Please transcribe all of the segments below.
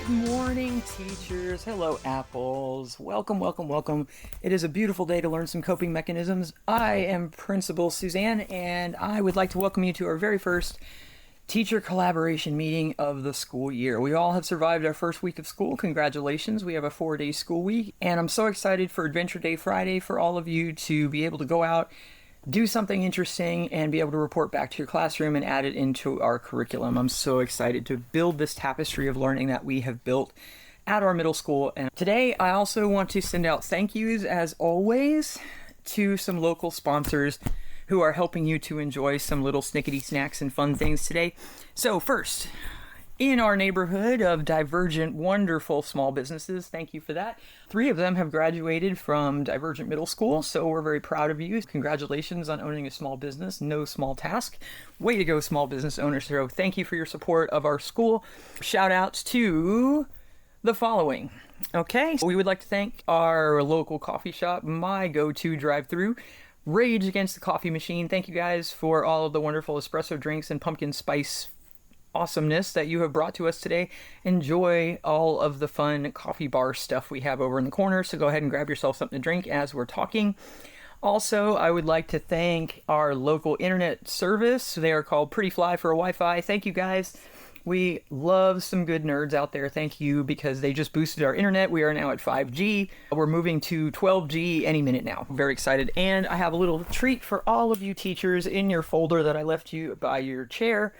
Good morning, teachers. Hello, apples. Welcome, welcome, welcome. It is a beautiful day to learn some coping mechanisms. I am Principal Suzanne, and I would like to welcome you to our very first teacher collaboration meeting of the school year. We all have survived our first week of school. Congratulations. We have a 4-day school week, and I'm so excited for Adventure Day Friday for all of you to be able to go out, do something interesting, and be able to report back to your classroom and add it into our curriculum. I'm so excited to build this tapestry of learning that we have built at our middle school. And today, I also want to send out thank yous, as always, to some local sponsors who are helping you to enjoy some little snickety snacks and fun things today. So first, in our neighborhood of divergent, wonderful small businesses, thank you for that. 3 of them have graduated from Divergent Middle School, so we're very proud of you. Congratulations on owning a small business. No small task. Way to go, small business owners. So thank you for your support of our school. Shout outs to the following. Okay, we would like to thank our local coffee shop, my go-to drive-through, Rage Against the Coffee Machine. Thank you guys for all of the wonderful espresso drinks and pumpkin spice awesomeness that you have brought to us today. Enjoy all of the fun coffee bar stuff we have over in the corner, so go ahead and grab yourself something to drink as we're talking. Also, I would like to thank our local internet service. They are called Pretty Fly for Wi-Fi. Thank you guys. We love some good nerds out there. Thank you, because they just boosted our internet. We are now at 5G. We're moving to 12G any minute now. Very excited. And I have a little treat for all of you teachers in your folder that I left you by your chair.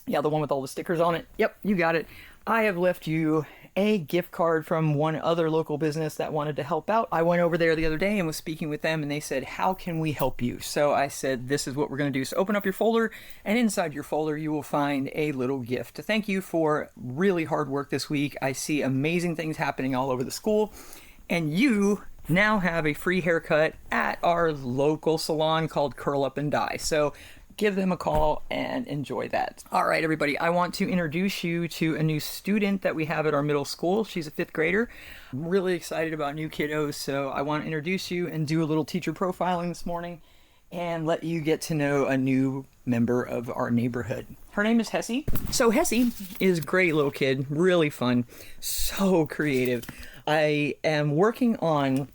Yeah, the one with all the stickers on it. Yep, you got it. I have left you a gift card from one other local business that wanted to help out. I went over there the other day and was speaking with them, and they said, how can we help you? So I said, this is what we're going to do. So open up your folder, and inside your folder, you will find a little gift to thank you for really hard work this week. I see amazing things happening all over the school, and you now have a free haircut at our local salon called Curl Up and Dye. So give them a call and enjoy that. All right, everybody, I want to introduce you to a new student that we have at our middle school. She's a 5th grader. I'm really excited about new kiddos, so I want to introduce you and do a little teacher profiling this morning and let you get to know a new member of our neighborhood. Her name is Hesse. So Hesse is a great little kid, really fun, so creative. I am working on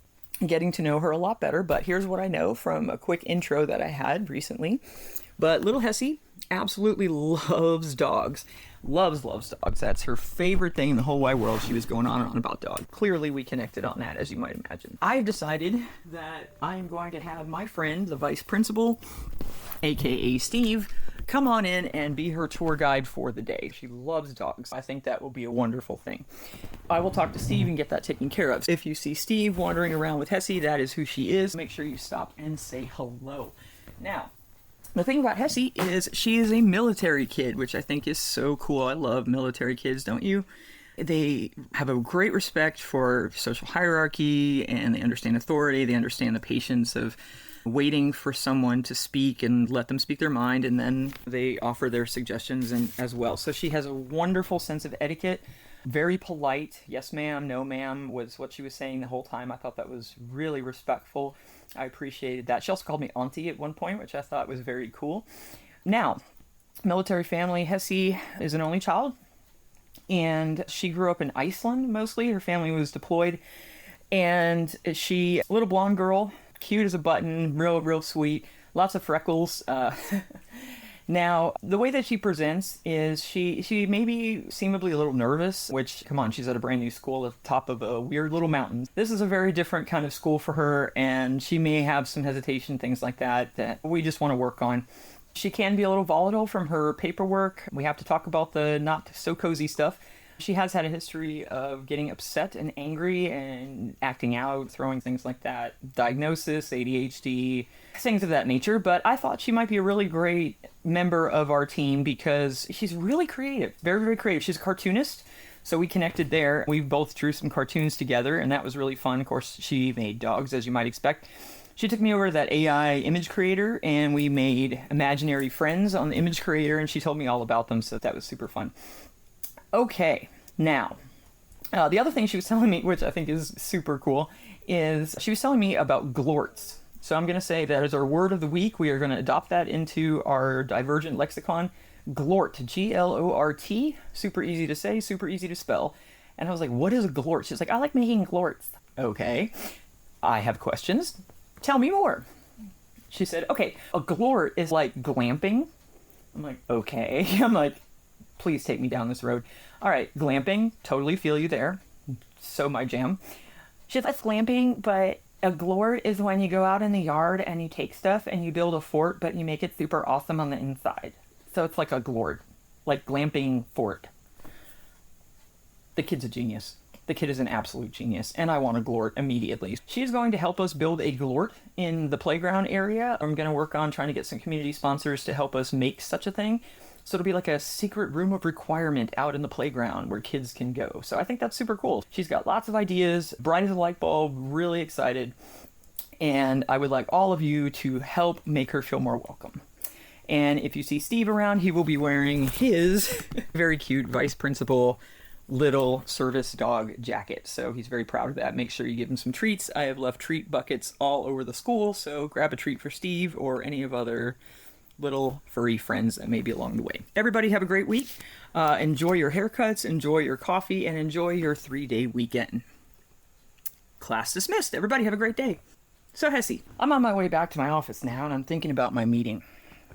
getting to know her a lot better, but here's what I know from a quick intro that I had recently. But little Hesse absolutely loves dogs. Loves dogs. That's her favorite thing in the whole wide world. She was going on and on about dogs. Clearly, we connected on that, as you might imagine. I've decided that I'm going to have my friend, the vice principal, aka Steve, come on in and be her tour guide for the day. She loves dogs. I think that will be a wonderful thing. I will talk to Steve and get that taken care of. If you see Steve wandering around with Hesse, that is who she is. Make sure you stop and say hello. Now, the thing about Hesse is she is a military kid, which I think is so cool. I love military kids, don't you? They have a great respect for social hierarchy, and they understand authority. They understand the patience of waiting for someone to speak and let them speak their mind, and then they offer their suggestions as well. So she has a wonderful sense of etiquette, very polite. Yes, ma'am, no, ma'am was what she was saying the whole time. I thought that was really respectful. I appreciated that. She also called me auntie at one point, which I thought was very cool. Now, military family. Hesse is an only child, and she grew up in Iceland mostly. Her family was deployed, and she, a little blonde girl, cute as a button, real sweet, lots of freckles. Now, the way that she presents is she may be seemingly a little nervous, which, come on, she's at a brand new school at the top of a weird little mountain. This is a very different kind of school for her, and she may have some hesitation, things like that we just want to work on. She can be a little volatile from her paperwork. We have to talk about the not so cozy stuff. She has had a history of getting upset and angry and acting out, throwing things like that. Diagnosis, ADHD, things of that nature. But I thought she might be a really great member of our team because she's really creative, very, very creative. She's a cartoonist, so we connected there. We both drew some cartoons together, and that was really fun. Of course, she made dogs, as you might expect. She took me over to that AI image creator, and we made imaginary friends on the image creator, and she told me all about them, so that was super fun. Okay, now, the other thing she was telling me, which I think is super cool, is she was telling me about glorts. So I'm going to say that as our word of the week. We are going to adopt that into our Divergent lexicon. Glort, G-L-O-R-T, super easy to say, super easy to spell. And I was like, what is a glort? She's like, I like making glorts. Okay, I have questions. Tell me more. She said, okay, a glort is like glamping. I'm like, okay. I'm like, please take me down this road. All right, glamping, totally feel you there. So my jam. She's like, that's glamping, but a glort is when you go out in the yard and you take stuff and you build a fort, but you make it super awesome on the inside. So it's like a glort, like glamping fort. The kid's a genius. The kid is an absolute genius, and I want a glort immediately. She's going to help us build a glort in the playground area. I'm going to work on trying to get some community sponsors to help us make such a thing. So it'll be like a secret room of requirement out in the playground where kids can go. So I think that's super cool. She's got lots of ideas, bright as a light bulb, really excited. And I would like all of you to help make her feel more welcome. And if you see Steve around, he will be wearing his very cute vice principal little service dog jacket. So he's very proud of that. Make sure you give him some treats. I have left treat buckets all over the school. So grab a treat for Steve or any of other little furry friends that may be along the way. Everybody have a great week. Enjoy your haircuts, enjoy your coffee, and enjoy your 3-day weekend. Class dismissed. Everybody have a great day. So Hesse, I'm on my way back to my office now, and I'm thinking about my meeting.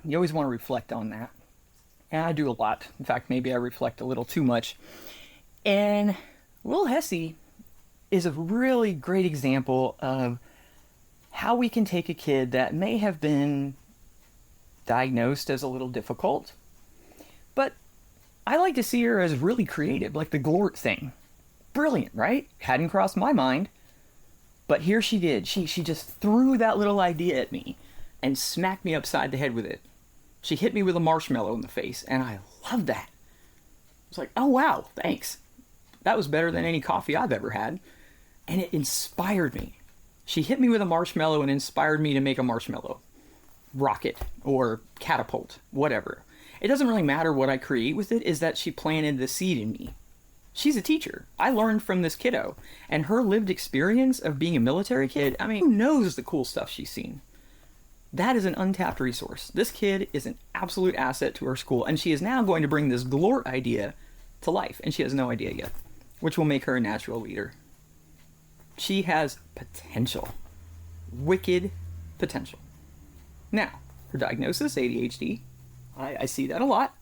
You always want to reflect on that. And I do a lot. In fact, maybe I reflect a little too much. And Will Hesse is a really great example of how we can take a kid that may have been diagnosed as a little difficult, but I like to see her as really creative, like the glort thing. Brilliant, right? Hadn't crossed my mind, but here she did. She just threw that little idea at me and smacked me upside the head with it. She hit me with a marshmallow in the face, and I loved that. I was like, oh wow, thanks. That was better than any coffee I've ever had. And it inspired me. She hit me with a marshmallow and inspired me to make a marshmallow rocket or catapult, whatever. It doesn't really matter what I create with it, is that she planted the seed in me. She's a teacher. I learned from this kiddo. And her lived experience of being a military kid, I mean, who knows the cool stuff she's seen? That is an untapped resource. This kid is an absolute asset to our school, and she is now going to bring this glort idea to life, and she has no idea yet, which will make her a natural leader. She has potential. Wicked potential. Now, her diagnosis, ADHD, I see that a lot.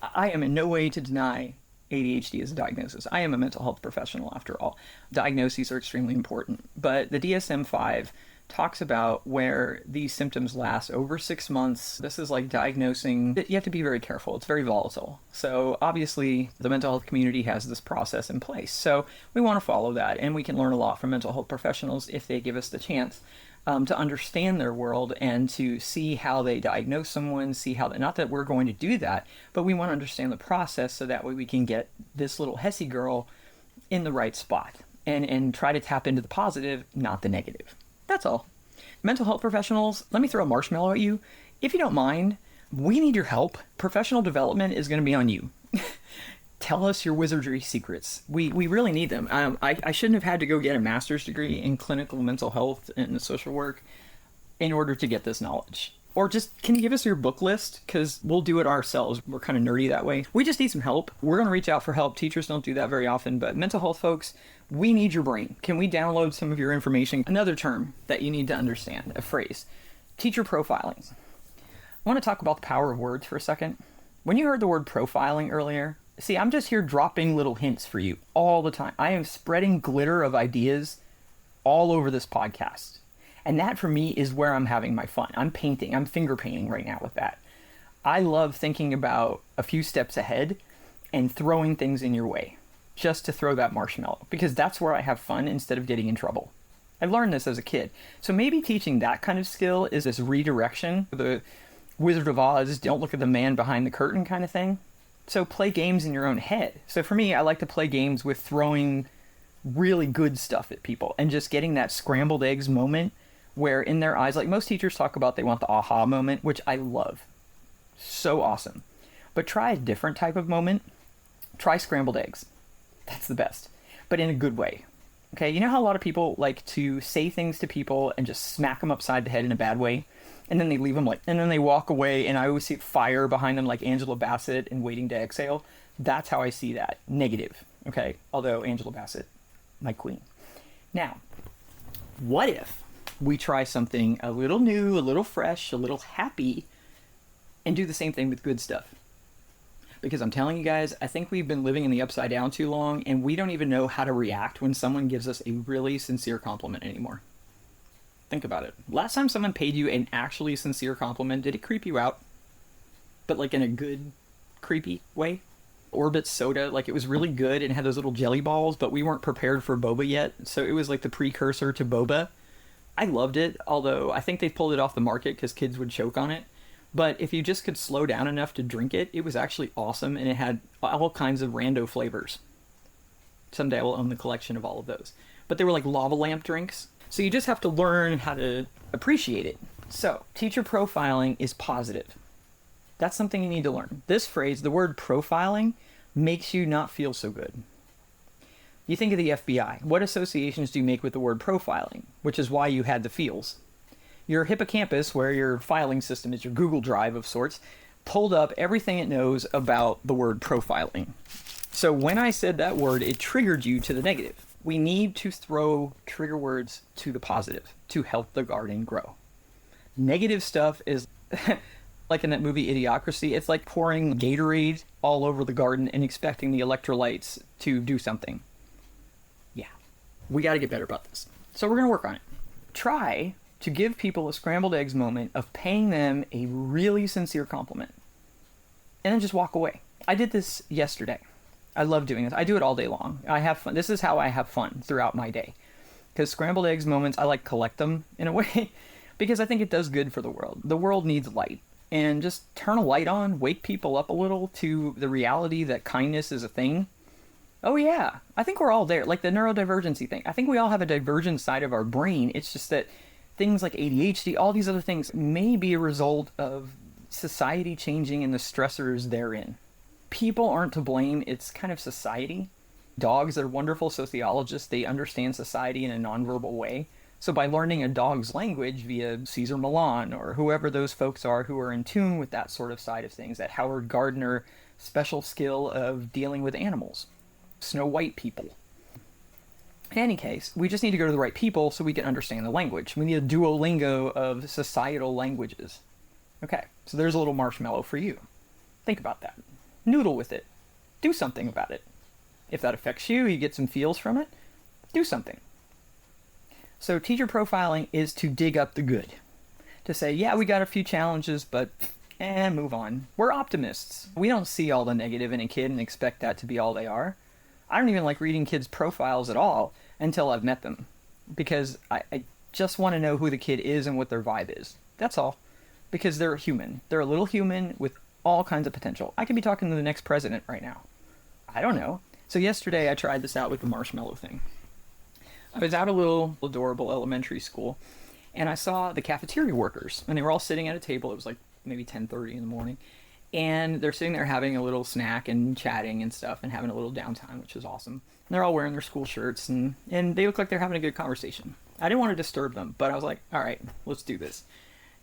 I am in no way to deny ADHD as a diagnosis. I am a mental health professional after all. Diagnoses are extremely important, but the DSM-5 talks about where these symptoms last over 6 months. This is like diagnosing. You have to be very careful. It's very volatile. So obviously the mental health community has this process in place. So we want to follow that, and we can learn a lot from mental health professionals if they give us the chance to understand their world and to see how they diagnose someone, see how, not that we're going to do that, but we want to understand the process so that way we can get this little Hesse girl in the right spot and try to tap into the positive, not the negative. That's all. Mental health professionals, let me throw a marshmallow at you. If you don't mind, we need your help. Professional development is going to be on you. Tell us your wizardry secrets. We really need them. I shouldn't have had to go get a master's degree in clinical mental health and social work in order to get this knowledge. Or just, can you give us your book list? Because we'll do it ourselves. We're kind of nerdy that way. We just need some help. We're going to reach out for help. Teachers don't do that very often, but mental health folks, we need your brain. Can we download some of your information? Another term that you need to understand, a phrase, teacher profiling. I want to talk about the power of words for a second. When you heard the word profiling earlier, see, I'm just here dropping little hints for you all the time. I am spreading glitter of ideas all over this podcast. And that for me is where I'm having my fun. I'm painting. I'm finger painting right now with that. I love thinking about a few steps ahead and throwing things in your way just to throw that marshmallow, because that's where I have fun instead of getting in trouble. I learned this as a kid. So maybe teaching that kind of skill is this redirection, the Wizard of Oz, don't look at the man behind the curtain kind of thing. So play games in your own head. So for me, I like to play games with throwing really good stuff at people and just getting that scrambled eggs moment where in their eyes, like most teachers talk about, they want the aha moment, which I love. So awesome. But try a different type of moment. Try scrambled eggs. That's the best. But in a good way. Okay, you know how a lot of people like to say things to people and just smack them upside the head in a bad way? And then they leave them and then they walk away, and I always see fire behind them like Angela Bassett in Waiting to Exhale. That's how I see that. Negative. Okay, although Angela Bassett, my queen. Now, what if we try something a little new, a little fresh, a little happy, and do the same thing with good stuff? Because I'm telling you guys, I think we've been living in the upside down too long, and we don't even know how to react when someone gives us a really sincere compliment anymore. Think about it. Last time someone paid you an actually sincere compliment, did it creep you out? But like in a good, creepy way? Orbit soda, like it was really good and had those little jelly balls, but we weren't prepared for boba yet, so it was like the precursor to boba. I loved it, although I think they pulled it off the market because kids would choke on it. But if you just could slow down enough to drink it, it was actually awesome, and it had all kinds of rando flavors. Someday I will own the collection of all of those. But they were like lava lamp drinks, so you just have to learn how to appreciate it. So, teacher profiling is positive. That's something you need to learn. This phrase, the word profiling, makes you not feel so good. You think of the FBI. What associations do you make with the word profiling? Which is why you had the feels. Your hippocampus, where your filing system is, your Google Drive of sorts, pulled up everything it knows about the word profiling. So when I said that word, it triggered you to the negative. We need to throw trigger words to the positive to help the garden grow. Negative stuff is like in that movie Idiocracy, it's like pouring Gatorade all over the garden and expecting the electrolytes to do something. Yeah, we got to get better about this. So we're going to work on it. Try to give people a scrambled eggs moment of paying them a really sincere compliment. And then just walk away. I did this yesterday. I love doing this. I do it all day long. I have fun. This is how I have fun throughout my day. Because scrambled eggs moments, I like collect them in a way because I think it does good for the world. The world needs light. And just turn a light on, wake people up a little to the reality that kindness is a thing. Oh yeah, I think we're all there. Like the neurodivergency thing. I think we all have a divergent side of our brain. It's just that things like ADHD, all these other things may be a result of society changing and the stressors therein. People aren't to blame. It's kind of society. Dogs are wonderful sociologists. They understand society in a nonverbal way. So by learning a dog's language via Cesar Millan or whoever those folks are who are in tune with that sort of side of things, that Howard Gardner special skill of dealing with animals, Snow White people. In any case, we just need to go to the right people so we can understand the language. We need a Duolingo of societal languages. Okay, so there's a little marshmallow for you. Think about that. Noodle with it. Do something about it. If that affects you, you get some feels from it, do something. So teacher profiling is to dig up the good. To say, yeah, we got a few challenges, but move on. We're optimists. We don't see all the negative in a kid and expect that to be all they are. I don't even like reading kids' profiles at all until I've met them. Because I just want to know who the kid is and what their vibe is. That's all. Because they're human. They're a little human with all kinds of potential. I could be talking to the next president right now. I don't know. So yesterday I tried this out with the marshmallow thing. I was at a little adorable elementary school, and I saw the cafeteria workers, and they were all sitting at a table. It was like maybe 10:30 in the morning, and they're sitting there having a little snack and chatting and stuff and having a little downtime, which is awesome. And they're all wearing their school shirts, and they look like they're having a good conversation. I didn't want to disturb them, but I was like, all right, let's do this.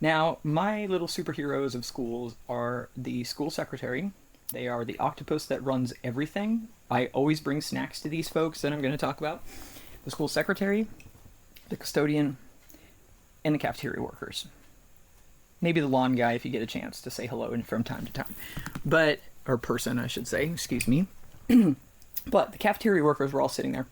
Now, my little superheroes of schools are the school secretary. They are the octopus that runs everything. I always bring snacks to these folks that I'm going to talk about. The school secretary, the custodian, and the cafeteria workers. Maybe the lawn guy if you get a chance to say hello from time to time. Or person, I should say, excuse me. But the cafeteria workers were all sitting there.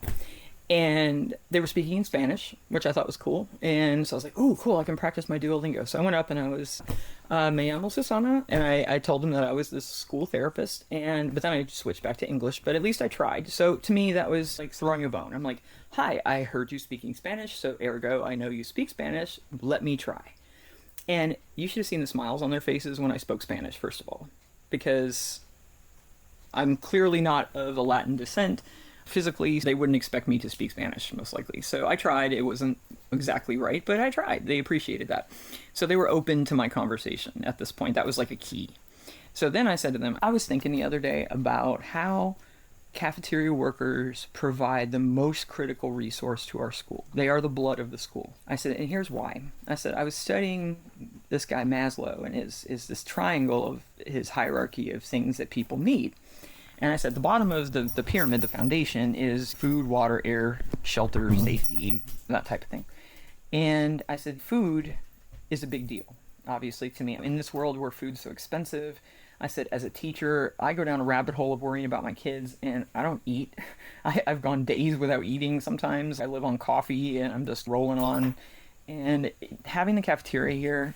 And they were speaking in Spanish, which I thought was cool. And so I was like, oh, cool, I can practice my Duolingo. So I went up and I was, me llamo Susana. And I told them that I was this school therapist. But then I switched back to English, but at least I tried. So to me, that was like throwing a bone. I'm like, hi, I heard you speaking Spanish, so ergo, I know you speak Spanish. Let me try. And you should have seen the smiles on their faces when I spoke Spanish, first of all. Because I'm clearly not of a Latin descent. Physically, they wouldn't expect me to speak Spanish, most likely. So I tried. It wasn't exactly right, but I tried. They appreciated that. So they were open to my conversation at this point. That was like a key. So then I said to them, I was thinking the other day about how cafeteria workers provide the most critical resource to our school. They are the blood of the school. I said, and here's why. I said, I was studying this guy Maslow and is this triangle of his hierarchy of things that people need. And I said, the bottom of the pyramid, the foundation, is food, water, air, shelter, safety, that type of thing. And I said, food is a big deal, obviously, to me. In this world where food's so expensive, I said, as a teacher, I go down a rabbit hole of worrying about my kids, and I don't eat. I've gone days without eating sometimes. I live on coffee, and I'm just rolling on. And having the cafeteria here,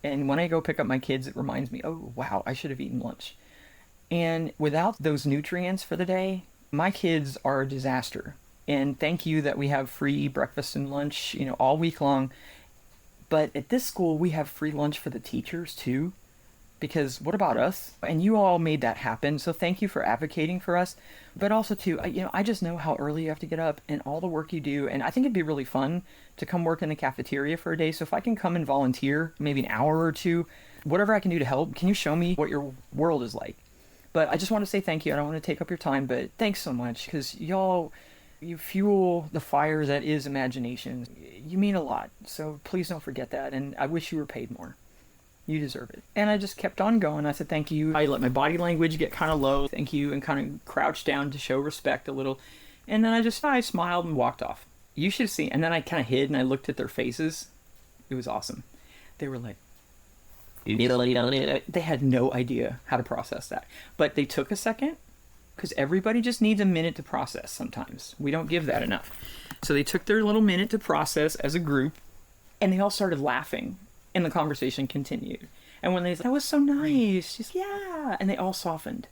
and when I go pick up my kids, it reminds me, oh, wow, I should have eaten lunch. And without those nutrients for the day, my kids are a disaster. And thank you that we have free breakfast and lunch, all week long. But at this school, we have free lunch for the teachers too. Because what about us? And you all made that happen. So thank you for advocating for us. But also too, I just know how early you have to get up and all the work you do. And I think it'd be really fun to come work in the cafeteria for a day. So if I can come and volunteer, maybe an hour or two, whatever I can do to help, can you show me what your world is like? But I just want to say thank you. I don't want to take up your time, but thanks so much, because y'all, you fuel the fire that is imagination. You mean a lot, so please don't forget that, and I wish you were paid more. You deserve it. And I just kept on going. I said thank you. I let my body language get kind of low, thank you, and kind of crouched down to show respect a little. And then I smiled and walked off. You should have seen. And then I kind of hid and I looked at their faces. It was awesome. They were like, they had no idea how to process that. But they took a second, because everybody just needs a minute to process sometimes. We don't give that enough. So they took their little minute to process as a group, and they all started laughing, and the conversation continued. And when they said, that was so nice, just, yeah, and they all softened.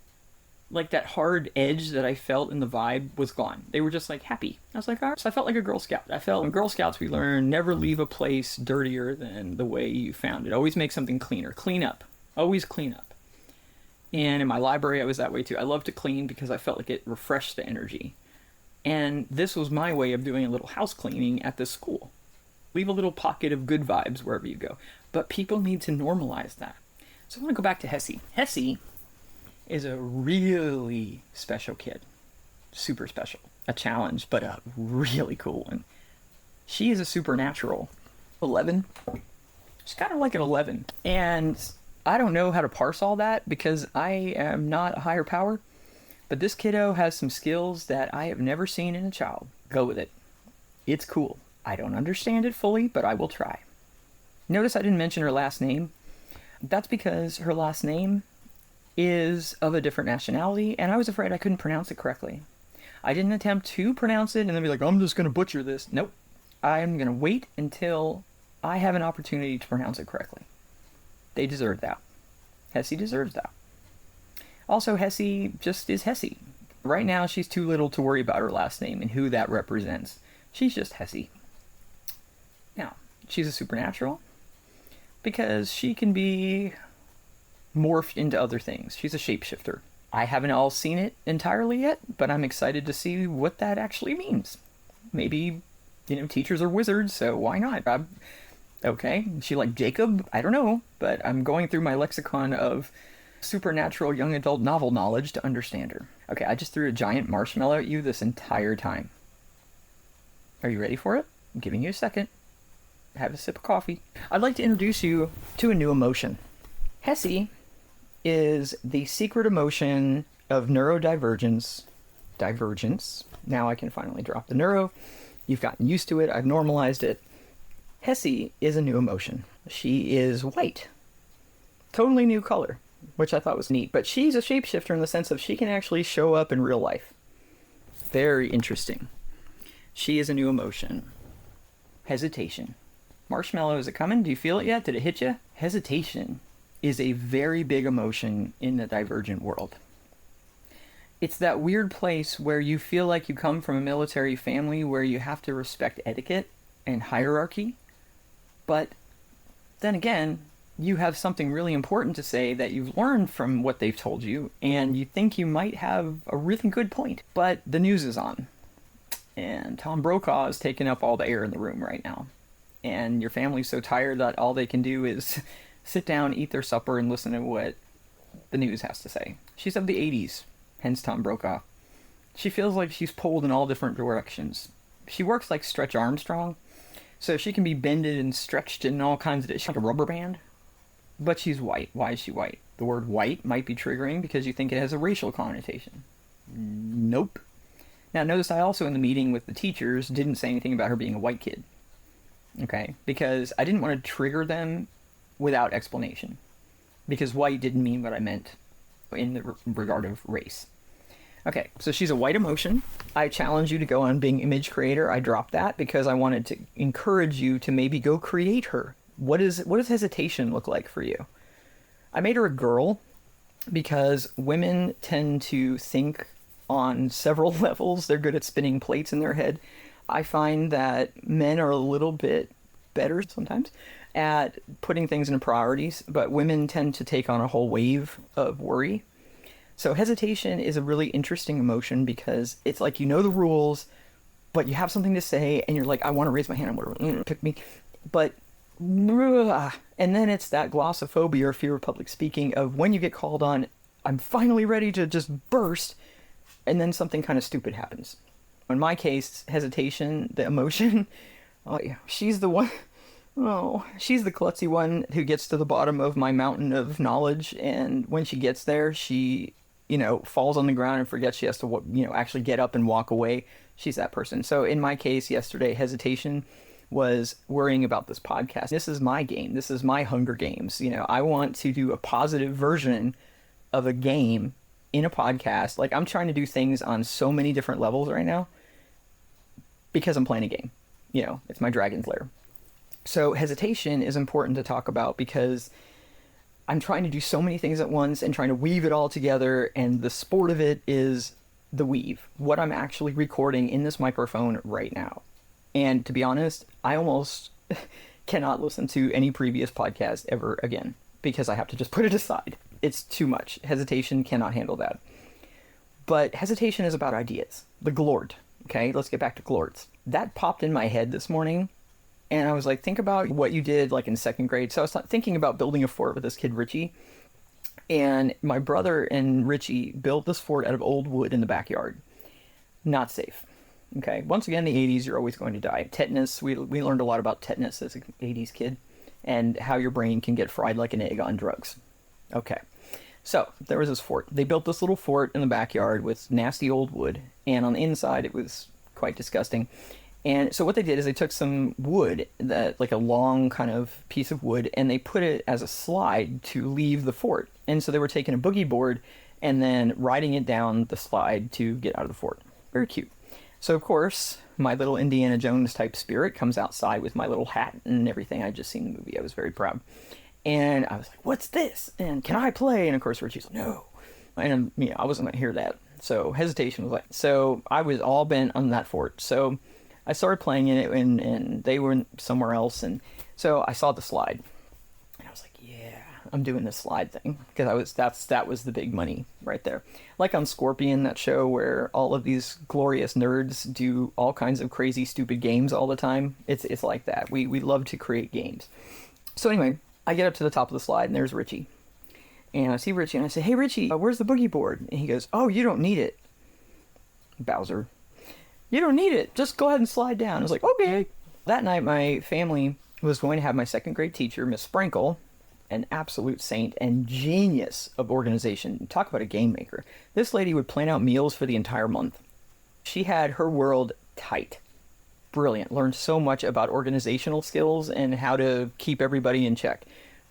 Like that hard edge that I felt in the vibe was gone. They were just like happy. I was like, all right. So I felt like a Girl Scout. I felt in Girl Scouts we learn never leave a place dirtier than the way you found it. Always make something cleaner. Clean up. Always clean up. And in my library I was that way too. I love to clean because I felt like it refreshed the energy. And this was my way of doing a little house cleaning at this school. Leave a little pocket of good vibes wherever you go. But people need to normalize that. So I want to go back to Hesse. Hesse is a really special kid. Super special. A challenge, but a really cool one. She is a supernatural. 11. She's kind of like an 11. And I don't know how to parse all that because I am not a higher power. But this kiddo has some skills that I have never seen in a child. Go with it. It's cool. I don't understand it fully, but I will try. Notice I didn't mention her last name. That's because her last name is of a different nationality, and I was afraid I couldn't pronounce it correctly. I didn't attempt to pronounce it and then be like, I'm just going to butcher this. Nope. I'm going to wait until I have an opportunity to pronounce it correctly. They deserve that. Hesse deserves that. Also, Hesse just is Hesse. Right now, she's too little to worry about her last name and who that represents. She's just Hesse. Now, she's a supernatural because she can be morphed into other things. She's a shapeshifter. I haven't all seen it entirely yet, but I'm excited to see what that actually means. Maybe, teachers are wizards, so why not? Okay, is she like Jacob? I don't know, but I'm going through my lexicon of supernatural young adult novel knowledge to understand her. Okay, I just threw a giant marshmallow at you this entire time. Are you ready for it? I'm giving you a second. Have a sip of coffee. I'd like to introduce you to a new emotion. Hesse is the secret emotion of neurodivergence. Divergence. Now I can finally drop the neuro. You've gotten used to it. I've normalized it. Hesse is a new emotion. She is white. Totally new color, which I thought was neat. But she's a shapeshifter in the sense of she can actually show up in real life. Very interesting. She is a new emotion. Hesitation. Marshmallow, is it coming? Do you feel it yet? Did it hit you? Hesitation is a very big emotion in the divergent world. It's that weird place where you feel like you come from a military family where you have to respect etiquette and hierarchy. But then again, you have something really important to say that you've learned from what they've told you, and you think you might have a really good point. But the news is on. And Tom Brokaw is taking up all the air in the room right now. And your family's so tired that all they can do is sit down, eat their supper, and listen to what the news has to say. She's of the 80s, hence Tom Brokaw. She feels like she's pulled in all different directions. She works like Stretch Armstrong, so she can be bended and stretched in all kinds of... She's like a rubber band. But she's white. Why is she white? The word white might be triggering because you think it has a racial connotation. Nope. Now, notice I also, in the meeting with the teachers, didn't say anything about her being a white kid. Okay? Because I didn't want to trigger them without explanation. Because white didn't mean what I meant in the regard of race. Okay, so she's a white emotion. I challenge you to go on being image creator. I dropped that because I wanted to encourage you to maybe go create her. What does hesitation look like for you? I made her a girl because women tend to think on several levels. They're good at spinning plates in their head. I find that men are a little bit better sometimes at putting things into priorities, but women tend to take on a whole wave of worry. So hesitation is a really interesting emotion because it's like you know the rules, but you have something to say, and you're like, I want to raise my hand, I want to pick me, but and then it's that glossophobia or fear of public speaking of when you get called on, I'm finally ready to just burst, and then something kind of stupid happens. In my case, hesitation, the emotion, oh yeah, she's the one. Oh, she's the klutzy one who gets to the bottom of my mountain of knowledge, and when she gets there, she, falls on the ground and forgets she has to, actually get up and walk away. She's that person. So in my case yesterday, hesitation was worrying about this podcast. This is my game. This is my Hunger Games. I want to do a positive version of a game in a podcast. Like, I'm trying to do things on so many different levels right now because I'm playing a game. It's my Dragon's Lair. So hesitation is important to talk about because I'm trying to do so many things at once and trying to weave it all together, and the sport of it is the weave, what I'm actually recording in this microphone right now. And to be honest, I almost cannot listen to any previous podcast ever again because I have to just put it aside. It's too much. Hesitation cannot handle that. But hesitation is about ideas. The glort. Okay, let's get back to glorts. That popped in my head this morning. And I was like, think about what you did like in second grade. So I was thinking about building a fort with this kid, Richie. And my brother and Richie built this fort out of old wood in the backyard. Not safe. Okay. Once again, the 80s, you're always going to die. Tetanus. We learned a lot about tetanus as an 80s kid and how your brain can get fried like an egg on drugs. Okay. So there was this fort. They built this little fort in the backyard with nasty old wood. And on the inside, it was quite disgusting. And so what they did is they took some wood, like a long kind of piece of wood, and they put it as a slide to leave the fort. And so they were taking a boogie board and then riding it down the slide to get out of the fort. Very cute. So, of course, my little Indiana Jones type spirit comes outside with my little hat and everything. I'd just seen the movie. I was very proud. And I was like, what's this? And can I play? And, of course, Richie's like, no. And, I wasn't going to hear that. So hesitation was like, so I was all bent on that fort. So I started playing in it, and they were somewhere else, and so I saw the slide, and I was like, yeah, I'm doing this slide thing, because that was the big money right there. Like on Scorpion, that show where all of these glorious nerds do all kinds of crazy, stupid games all the time. It's like that. We love to create games. So anyway, I get up to the top of the slide, and there's Richie. And I see Richie, and I say, hey, Richie, where's the boogie board? And he goes, oh, you don't need it. Bowser. You don't need it. Just go ahead and slide down. I was like, okay. That night, my family was going to have my second grade teacher, Miss Sprinkle, an absolute saint and genius of organization. Talk about a game maker. This lady would plan out meals for the entire month. She had her world tight. Brilliant. Learned so much about organizational skills and how to keep everybody in check.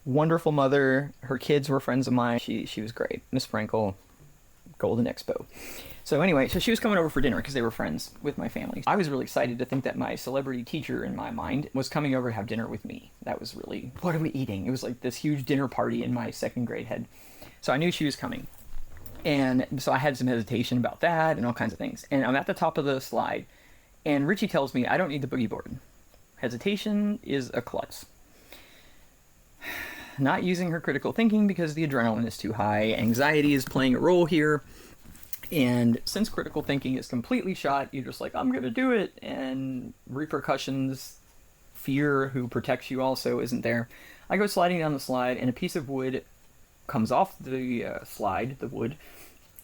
Wonderful mother. Her kids were friends of mine. She was great. Miss Sprinkle, Golden Expo. So anyway, so she was coming over for dinner because they were friends with my family. I was really excited to think that my celebrity teacher in my mind was coming over to have dinner with me. That was really, what are we eating? It was like this huge dinner party in my second grade head. So I knew she was coming. And so I had some hesitation about that and all kinds of things. And I'm at the top of the slide, and Richie tells me I don't need the boogie board. Hesitation is a klutz. Not using her critical thinking because the adrenaline is too high. Anxiety is playing a role here. And since critical thinking is completely shot, you're just like, I'm going to do it. And repercussions, fear, who protects you also isn't there. I go sliding down the slide, and a piece of wood comes off the slide, the wood,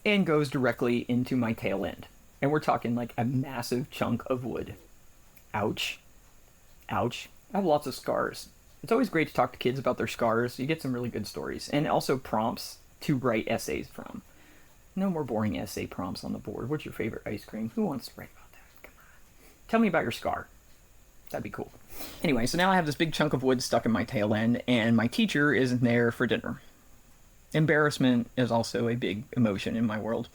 and goes directly into my tail end. And we're talking like a massive chunk of wood. Ouch. Ouch. I have lots of scars. It's always great to talk to kids about their scars. You get some really good stories. And also prompts to write essays from. No more boring essay prompts on the board. What's your favorite ice cream? Who wants to write about that? Come on. Tell me about your scar. That'd be cool. Anyway, so now I have this big chunk of wood stuck in my tail end, and my teacher isn't there for dinner. Embarrassment is also a big emotion in my world.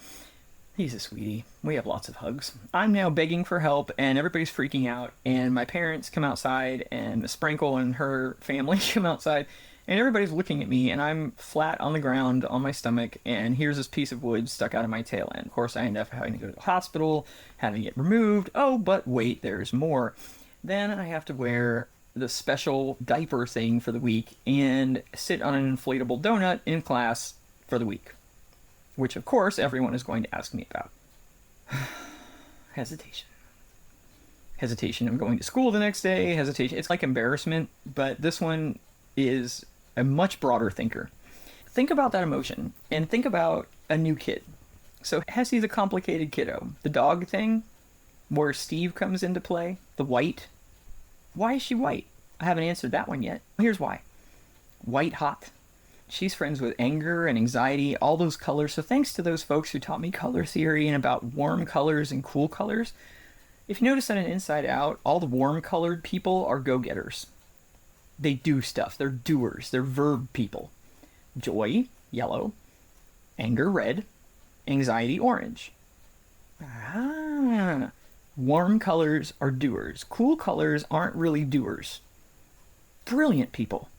He's a sweetie. We have lots of hugs. I'm now begging for help, and everybody's freaking out, and my parents come outside, and Sprinkle and her family come outside, and everybody's looking at me, and I'm flat on the ground on my stomach, and here's this piece of wood stuck out of my tail end. Of course, I end up having to go to the hospital, having it removed. Oh, but wait, there's more. Then I have to wear the special diaper thing for the week and sit on an inflatable donut in class for the week, which of course everyone is going to ask me about. Hesitation. Hesitation of going to school the next day. Hesitation. It's like embarrassment, but this one is a much broader thinker. Think about that emotion and think about a new kid. So Hesse's a complicated kiddo. The dog thing, where Steve comes into play, the white. Why is she white? I haven't answered that one yet. Here's why. White hot. She's friends with anger and anxiety, all those colors. So thanks to those folks who taught me color theory and about warm colors and cool colors. If you notice that in Inside Out, all the warm colored people are go-getters. They do stuff. They're doers. They're verb people. Joy, yellow. Anger, red. Anxiety, orange. Warm colors are doers. Cool colors aren't really doers. Brilliant people.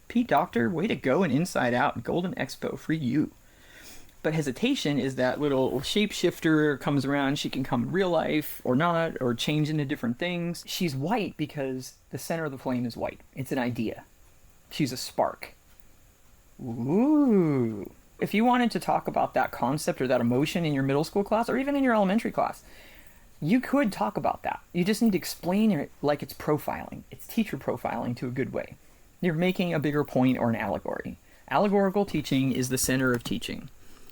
Pete Docter, way to go and Inside Out. Golden Expo for you. But hesitation is that little shapeshifter comes around. She can come in real life or not, or change into different things. She's white because the center of the flame is white. It's an idea. She's a spark. Ooh. If you wanted to talk about that concept or that emotion in your middle school class or even in your elementary class, you could talk about that. You just need to explain it like it's profiling. It's teacher profiling to a good way. You're making a bigger point or an allegory. Allegorical teaching is the center of teaching.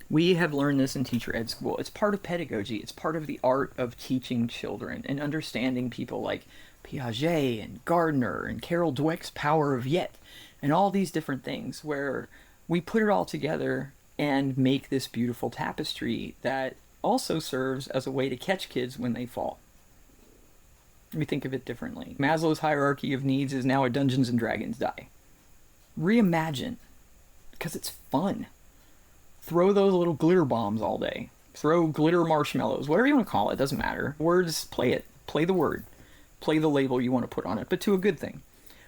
We have learned this in teacher ed school. It's part of pedagogy. It's part of the art of teaching children and understanding people like Piaget and Gardner and Carol Dweck's Power of Yet and all these different things where we put it all together and make this beautiful tapestry that also serves as a way to catch kids when they fall. We think of it differently. Maslow's hierarchy of needs is now a Dungeons and Dragons die. Reimagine, because it's fun. Throw those little glitter bombs all day. Throw glitter marshmallows, whatever you want to call it, doesn't matter. Words, play it. Play the word. Play the label you want to put on it, but to a good thing.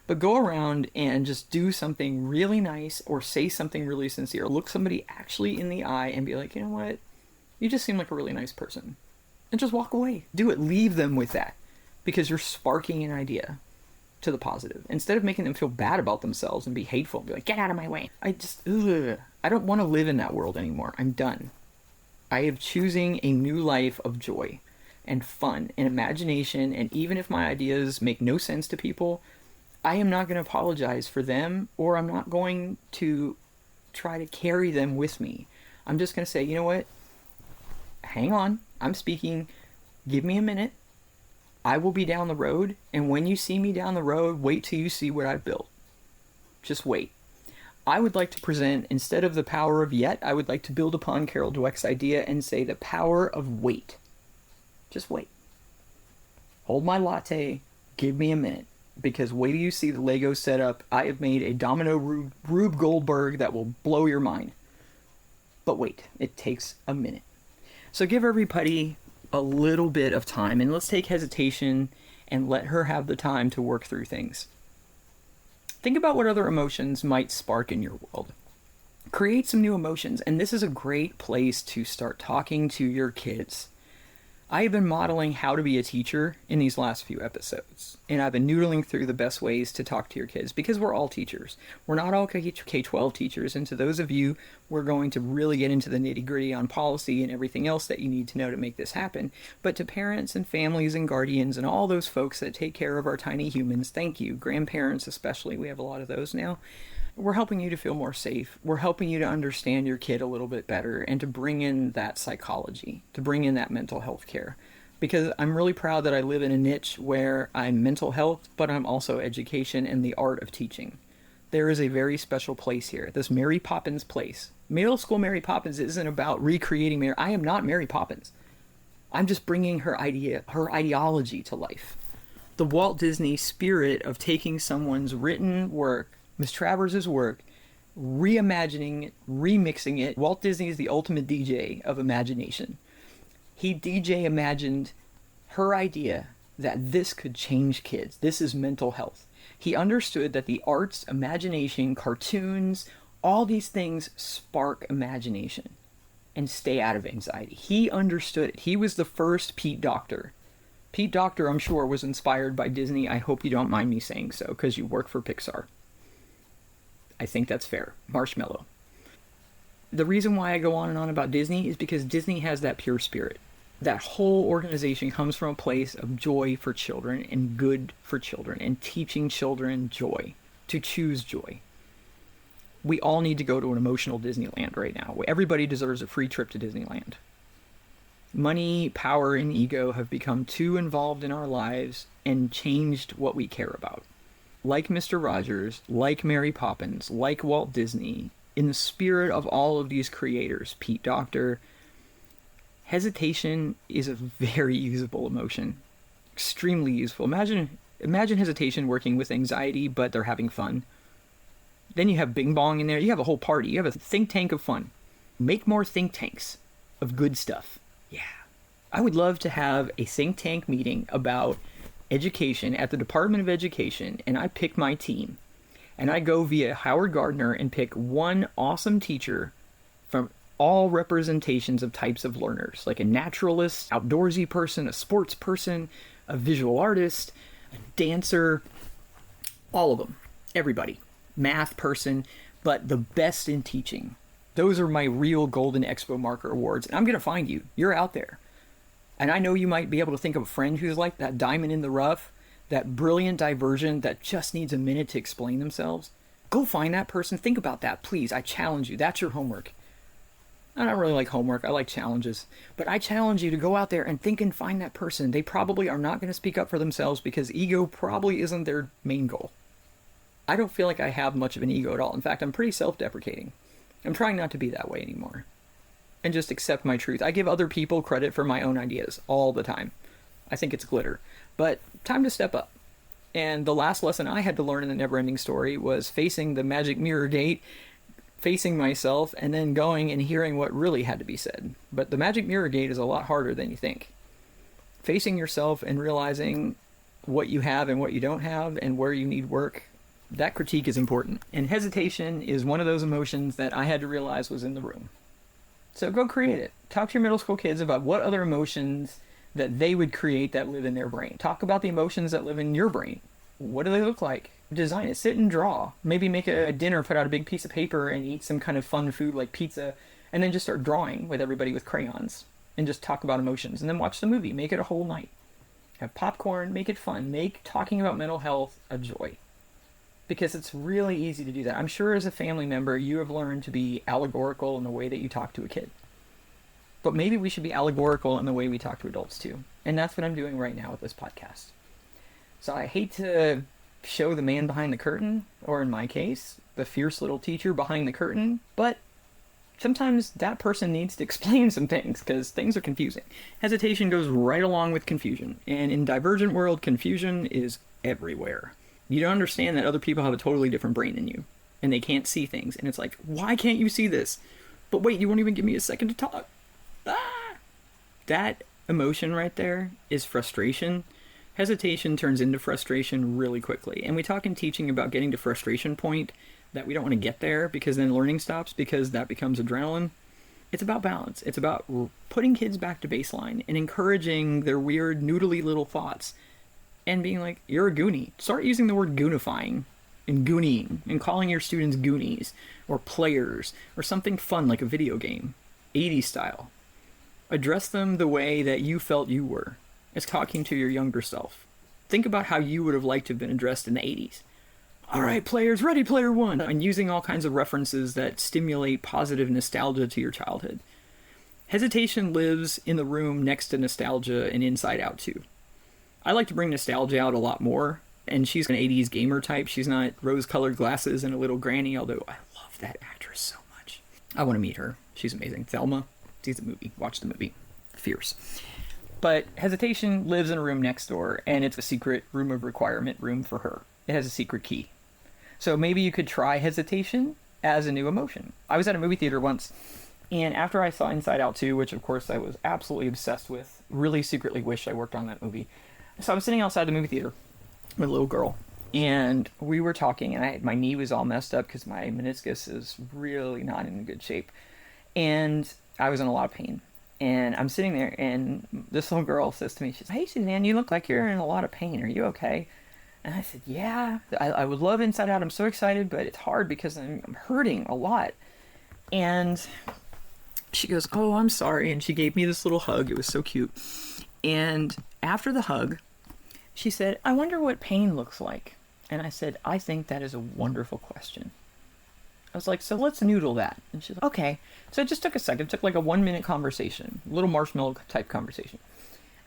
But go around and just do something really nice or say something really sincere. Look somebody actually in the eye and be like, you know what? You just seem like a really nice person. And just walk away. Do it. Leave them with that. Because you're sparking an idea to the positive. Instead of making them feel bad about themselves and be hateful and be like, get out of my way. I don't want to live in that world anymore. I'm done. I am choosing a new life of joy and fun and imagination. And even if my ideas make no sense to people, I am not going to apologize for them, or I'm not going to try to carry them with me. I'm just going to say, you know what? Hang on. I'm speaking. Give me a minute. I will be down the road, and when you see me down the road, wait till you see what I've built. Just wait. I would like to present, instead of the power of yet, I would like to build upon Carol Dweck's idea and say the power of wait. Just wait. Hold my latte. Give me a minute. Because wait till you see the Lego setup. I have made a domino Rube Goldberg that will blow your mind. But wait. It takes a minute. So give everybody a little bit of time, and let's take hesitation and let her have the time to work through things. Think about what other emotions might spark in your world. Create some new emotions, and this is a great place to start talking to your kids. I have been modeling how to be a teacher in these last few episodes, and I've been noodling through the best ways to talk to your kids, because we're all teachers. We're not all K-12 teachers, and to those of you, we're going to really get into the nitty-gritty on policy and everything else that you need to know to make this happen. But to parents and families and guardians and all those folks that take care of our tiny humans, thank you. Grandparents especially, we have a lot of those now. We're helping you to feel more safe. We're helping you to understand your kid a little bit better and to bring in that psychology, to bring in that mental health care. Because I'm really proud that I live in a niche where I'm mental health, but I'm also education and the art of teaching. There is a very special place here, this Mary Poppins place, Middle School Mary Poppins isn't about recreating Mary. I am not Mary Poppins. I'm just bringing her ideology to life. The Walt Disney spirit of taking someone's written work, Miss Travers' work, reimagining it, remixing it. Walt Disney is the ultimate DJ of imagination. He DJ imagined her idea that this could change kids. This is mental health. He understood that the arts, imagination, cartoons, all these things spark imagination and stay out of anxiety. He understood it. He was the first Pete Docter. Pete Docter, I'm sure, was inspired by Disney. I hope you don't mind me saying so, because you work for Pixar. I think that's fair. Marshmallow. The reason why I go on and on about Disney is because Disney has that pure spirit. That whole organization comes from a place of joy for children and good for children and teaching children joy, to choose joy. We all need to go to an emotional Disneyland right now. Everybody deserves a free trip to Disneyland. Money, power, and ego have become too involved in our lives and changed what we care about. Like Mr. Rogers, like Mary Poppins, like Walt Disney, in the spirit of all of these creators, Pete Docter, hesitation is a very usable emotion. Extremely useful. Imagine hesitation working with anxiety, but they're having fun. Then you have Bing Bong in there. You have a whole party. You have a think tank of fun. Make more think tanks of good stuff. Yeah. I would love to have a think tank meeting about education at the Department of Education, and I pick my team. And I go via Howard Gardner and pick one awesome teacher from all representations of types of learners, like a naturalist, outdoorsy person, a sports person, a visual artist, a dancer, all of them, everybody. Math person, but the best in teaching. Those are my real Golden Expo Marker Awards, and I'm going to find you. You're out there. And I know you might be able to think of a friend who's like that diamond in the rough, that brilliant diversion that just needs a minute to explain themselves. Go find that person. Think about that, please. I challenge you. That's your homework. I don't really like homework. I like challenges. But I challenge you to go out there and think and find that person. They probably are not going to speak up for themselves because ego probably isn't their main goal. I don't feel like I have much of an ego at all. In fact, I'm pretty self-deprecating. I'm trying not to be that way anymore. And just accept my truth. I give other people credit for my own ideas all the time. I think it's glitter. But time to step up. And the last lesson I had to learn in the Neverending Story was facing the magic mirror gate, facing myself, and then going and hearing what really had to be said. But the magic mirror gate is a lot harder than you think. Facing yourself and realizing what you have and what you don't have and where you need work, that critique is important. And hesitation is one of those emotions that I had to realize was in the room. So go create it. Talk to your middle school kids about what other emotions that they would create that live in their brain. Talk about the emotions that live in your brain. What do they look like? Design it. Sit and draw. Maybe make a dinner, put out a big piece of paper and eat some kind of fun food like pizza, and then just start drawing with everybody with crayons and just talk about emotions. And then watch the movie. Make it a whole night. Have popcorn. Make it fun. Make talking about mental health a joy. Because it's really easy to do that. I'm sure as a family member, you have learned to be allegorical in the way that you talk to a kid. But maybe we should be allegorical in the way we talk to adults too. And that's what I'm doing right now with this podcast. So I hate to show the man behind the curtain, or in my case, the fierce little teacher behind the curtain, but sometimes that person needs to explain some things because things are confusing. Hesitation goes right along with confusion. And in Divergent world, confusion is everywhere. You don't understand that other people have a totally different brain than you, and they can't see things. And it's like, why can't you see this? But wait, you won't even give me a second to talk. Ah! That emotion right there is frustration. Hesitation turns into frustration really quickly. And we talk in teaching about getting to frustration point, that we don't want to get there because then learning stops because that becomes adrenaline. It's about balance. It's about putting kids back to baseline and encouraging their weird, noodly little thoughts. And being like, you're a goonie. Start using the word goonifying and goonieing and calling your students goonies or players or something fun like a video game, 80s style. Address them the way that you felt you were, as talking to your younger self. Think about how you would have liked to have been addressed in the 80s. All right, players, ready, player one. And using all kinds of references that stimulate positive nostalgia to your childhood. Hesitation lives in the room next to nostalgia and Inside Out too. I like to bring nostalgia out a lot more, and she's an 80s gamer type. She's not rose-colored glasses and a little granny, although I love that actress so much. I want to meet her. She's amazing. Thelma, see the movie. Watch the movie. Fierce. But hesitation lives in a room next door, and it's a secret room of requirement room for her. It has a secret key. So maybe you could try hesitation as a new emotion. I was at a movie theater once, and after I saw Inside Out 2, which of course I was absolutely obsessed with, really secretly wished I worked on that movie. So I was sitting outside the movie theater with a little girl, and we were talking, and my knee was all messed up because my meniscus is really not in good shape. And I was in a lot of pain. And I'm sitting there, and this little girl says to me, she says, "Hey, Suzanne, you look like you're in a lot of pain. Are you okay?" And I said, "Yeah, I would love Inside Out. I'm so excited, but it's hard because I'm hurting a lot." And she goes, "Oh, I'm sorry." And she gave me this little hug. It was so cute. And after the hug, she said, "I wonder what pain looks like." And I said, "I think that is a wonderful question." I was like, "So let's noodle that." And she's like, "Okay." So it just took a second. It took like a 1-minute conversation, a little marshmallow type conversation.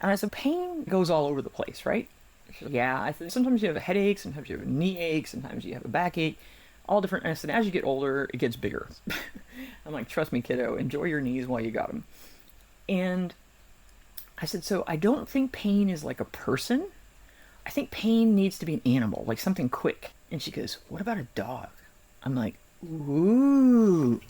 And I said, "Pain goes all over the place, right?" She's like, "Yeah." I said, "Sometimes you have a headache, sometimes you have a knee ache, sometimes you have a backache, all different." And I said, "As you get older, it gets bigger." I'm like, "Trust me, kiddo, enjoy your knees while you got them." And I said, "So I don't think pain is like a person. I think pain needs to be an animal, like something quick." And she goes, "What about a dog?" I'm like, "Ooh."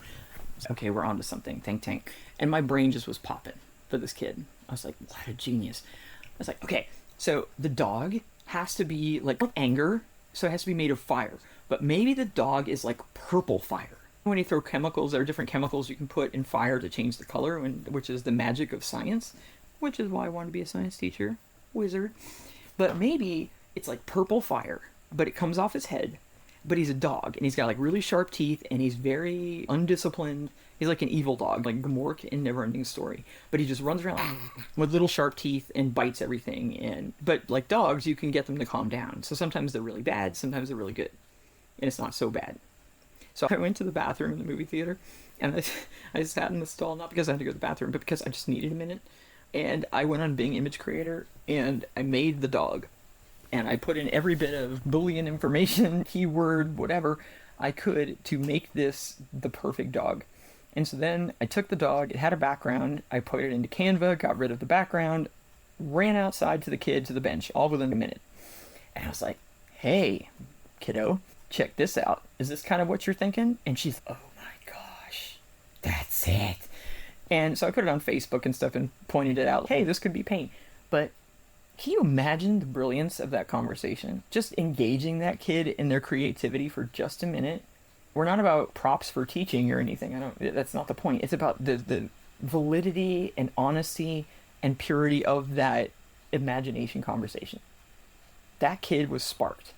Okay, we're on to something. Tank. And my brain just was popping for this kid. I was like, what a genius. I was like, okay, so the dog has to be like anger, so it has to be made of fire. But maybe the dog is like purple fire. When you throw chemicals, there are different chemicals you can put in fire to change the color, which is the magic of science, which is why I wanted to be a science teacher. Wizard. But maybe it's like purple fire, but it comes off his head. But he's a dog, and he's got like really sharp teeth, and he's very undisciplined. He's like an evil dog, like Gmork in Neverending Story. But he just runs around with little sharp teeth and bites everything. But like dogs, you can get them to calm down. So sometimes they're really bad, sometimes they're really good. And it's not so bad. So I went to the bathroom in the movie theater, and I sat in the stall, not because I had to go to the bathroom, but because I just needed a minute. And I went on Bing Image Creator, and I made the dog. And I put in every bit of Boolean information, keyword, whatever I could to make this the perfect dog. And so then I took the dog, it had a background, I put it into Canva, got rid of the background, ran outside to the bench, all within a minute. And I was like, "Hey, kiddo, check this out. Is this kind of what you're thinking?" And she's, "Oh my gosh, that's it." And so I put it on Facebook and stuff and pointed it out. Hey, this could be pain. But can you imagine the brilliance of that conversation? Just engaging that kid in their creativity for just a minute. We're not about props for teaching or anything. That's not the point. It's about the validity and honesty and purity of that imagination conversation. That kid was sparked.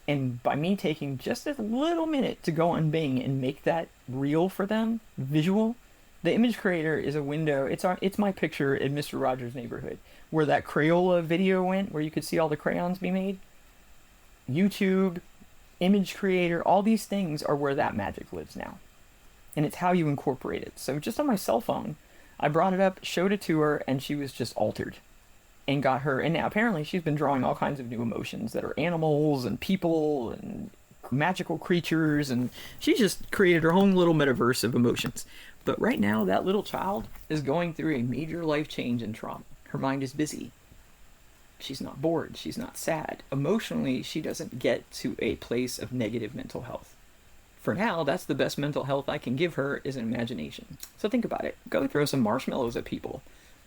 And by me taking just a little minute to go on Bing and make that real for them, visual, the image creator is a window. It's my picture in Mr. Rogers' Neighborhood, where that Crayola video went, where you could see all the crayons be made. YouTube, image creator, all these things are where that magic lives now. And it's how you incorporate it. So just on my cell phone, I brought it up, showed it to her, and she was just altered. And got her, and now apparently she's been drawing all kinds of new emotions that are animals and people and magical creatures, and she just created her own little metaverse of emotions. But right now, that little child is going through a major life change and trauma. Her mind is busy. She's not bored. She's not sad. Emotionally, she doesn't get to a place of negative mental health. For now, that's the best mental health I can give her, is an imagination. So think about it. Go throw some marshmallows at people.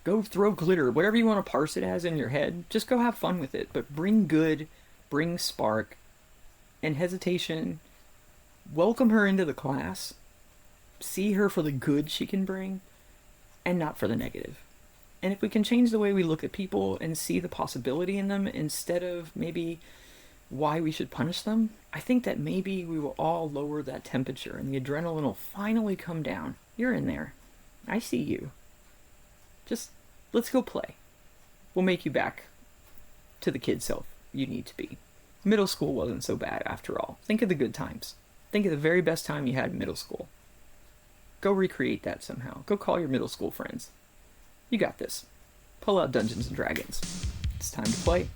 Go throw glitter, whatever you want to parse it as in your head. Just go have fun with it. But bring good, bring spark, and hesitation. Welcome her into the class. See her for the good she can bring, and not for the negative. And if we can change the way we look at people and see the possibility in them instead of maybe why we should punish them, I think that maybe we will all lower that temperature and the adrenaline will finally come down. You're in there. I see you. Just let's go play. We'll make you back to the kid self you need to be. Middle school wasn't so bad after all. Think of the good times. Think of the very best time you had in middle school. Go recreate that somehow. Go call your middle school friends. You got this. Pull out Dungeons and Dragons. It's time to play.